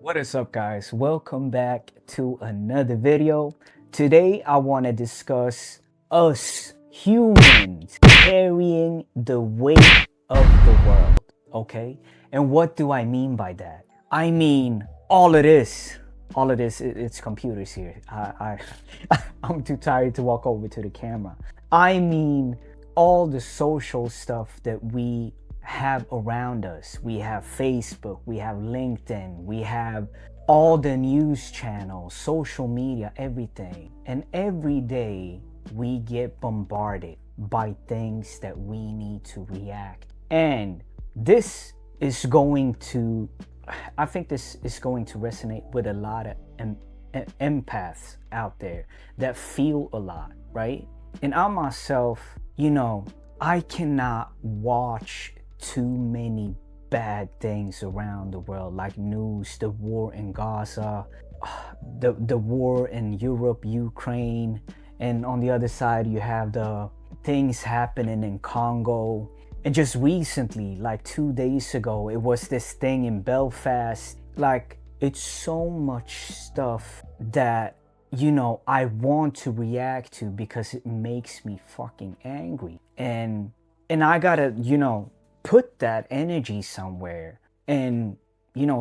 What is up, guys? Welcome back to another video. Today I want to discuss us humans carrying the weight of the world. Okay, and what do I mean by that? I mean all of this it's computers here. I'm too tired to walk over to the camera. I mean all the social stuff that we have around us. We have Facebook, we have LinkedIn, we have all the news channels, social media, everything. And every day we get bombarded by things that we need to react. And this is going to, I think this is going to resonate with a lot of empaths out there that feel a lot, right? And I myself, I cannot watch too many bad things around the world, like news, the war in Gaza, the war in Europe, Ukraine, and on the other side you have the things happening in Congo. And just recently, like 2 days ago, it was this thing in Belfast. Like, it's so much stuff that I want to react to because it makes me fucking angry. And I gotta, put that energy somewhere. And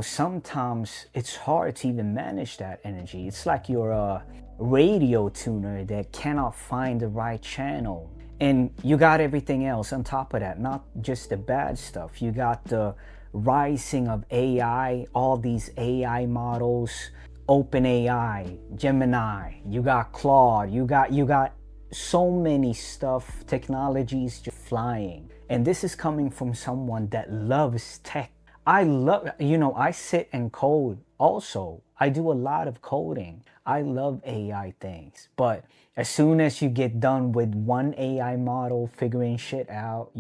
sometimes it's hard to even manage that energy. It's like you're a radio tuner that cannot find the right channel, and you got everything else on top of that, not just the bad stuff. You got the rising of AI, all these AI models, OpenAI, Gemini, you got Claude, you got so many stuff, technologies just flying. And this is coming from someone that loves tech. I sit and code also. I do a lot of coding. I love AI things. But as soon as you get done with one AI model figuring shit out,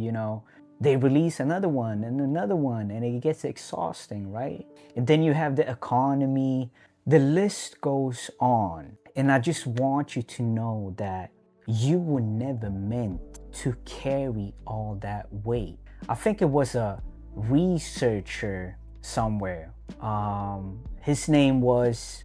they release another one and another one, and it gets exhausting, right? And then you have the economy. The list goes on. And I just want you to know that you were never meant to carry all that weight. I think it was a researcher somewhere. His name was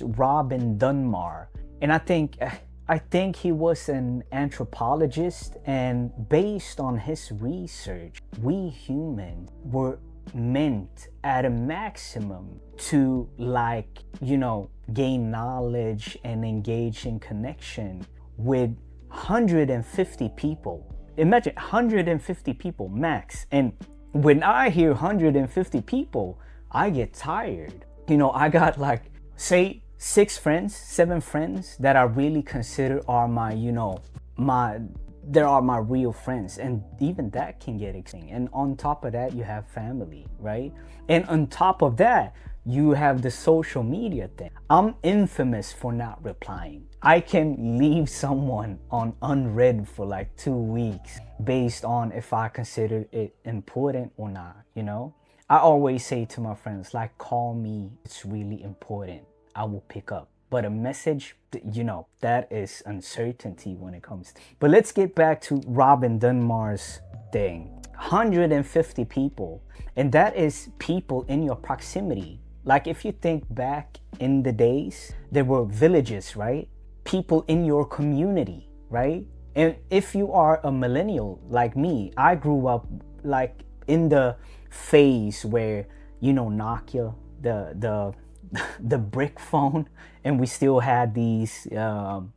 Robin Dunbar, and I think he was an anthropologist. And based on his research, we humans were meant at a maximum to gain knowledge and engage in connection with 150 people. Imagine 150 people max. And when I hear 150 people, I get tired. I got say 7 friends that I really consider are my real friends. And even that can get exhausting. And on top of that, you have family, right? And on top of that, you have the social media thing. I'm infamous for not replying. I can leave someone on unread for 2 weeks based on if I consider it important or not, I always say to my friends, call me, it's really important, I will pick up. But a message, that is uncertainty when it comes to. But let's get back to Robin Dunbar's thing. 150 people, and that is people in your proximity. If you think back in the days, there were villages, right? People in your community, right? And if you are a millennial like me, I grew up in the phase where, Nokia, the brick phone, and we still had these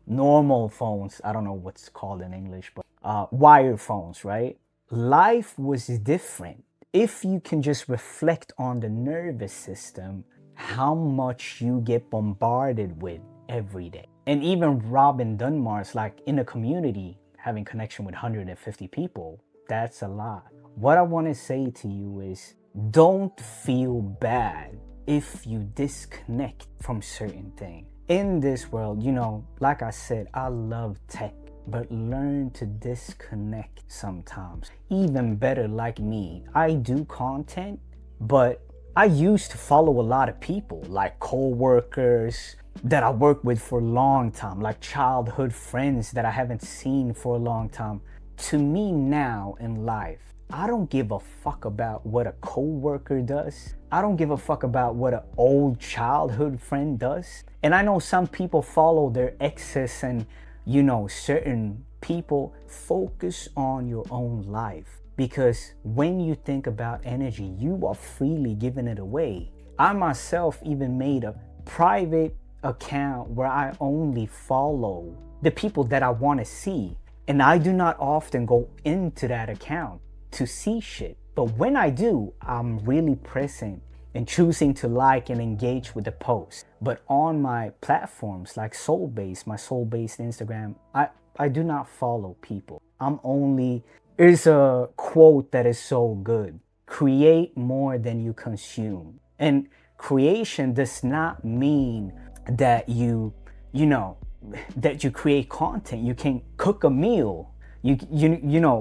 normal phones. I don't know what's called in English, but wire phones, right? Life was different. If you can just reflect on the nervous system, how much you get bombarded with every day. And even Robin Dunbar's in a community, having connection with 150 people, that's a lot. What I want to say to you is, don't feel bad if you disconnect from certain things. In this world, like I said, I love tech, but learn to disconnect sometimes. Even better, like me, I do content, but I used to follow a lot of people, like co-workers that I worked with for a long time, like childhood friends that I haven't seen for a long time. To me now in life, I don't give a fuck about what a coworker does. I don't give a fuck about what an old childhood friend does. And I know some people follow their exes and, certain people. Focus on your own life, because when you think about energy, you are freely giving it away. I myself even made a private account where I only follow the people that I want to see. And I do not often go into that account to see shit. But when I do, I'm really present and choosing to like and engage with the post. But on my platforms like my soul-based Instagram, I do not follow people. There's a quote that is so good: create more than you consume. And creation does not mean that that you create content. You can cook a meal.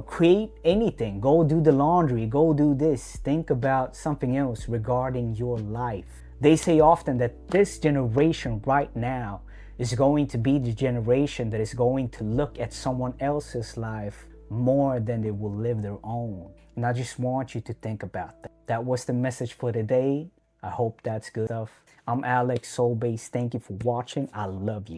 Create anything. Go do the laundry. Go do this. Think about something else regarding your life. They say often that this generation right now is going to be the generation that is going to look at someone else's life more than they will live their own. And I just want you to think about that. That was the message for today. I hope that's good stuff. I'm Alex, Soul Base. Thank you for watching. I love you.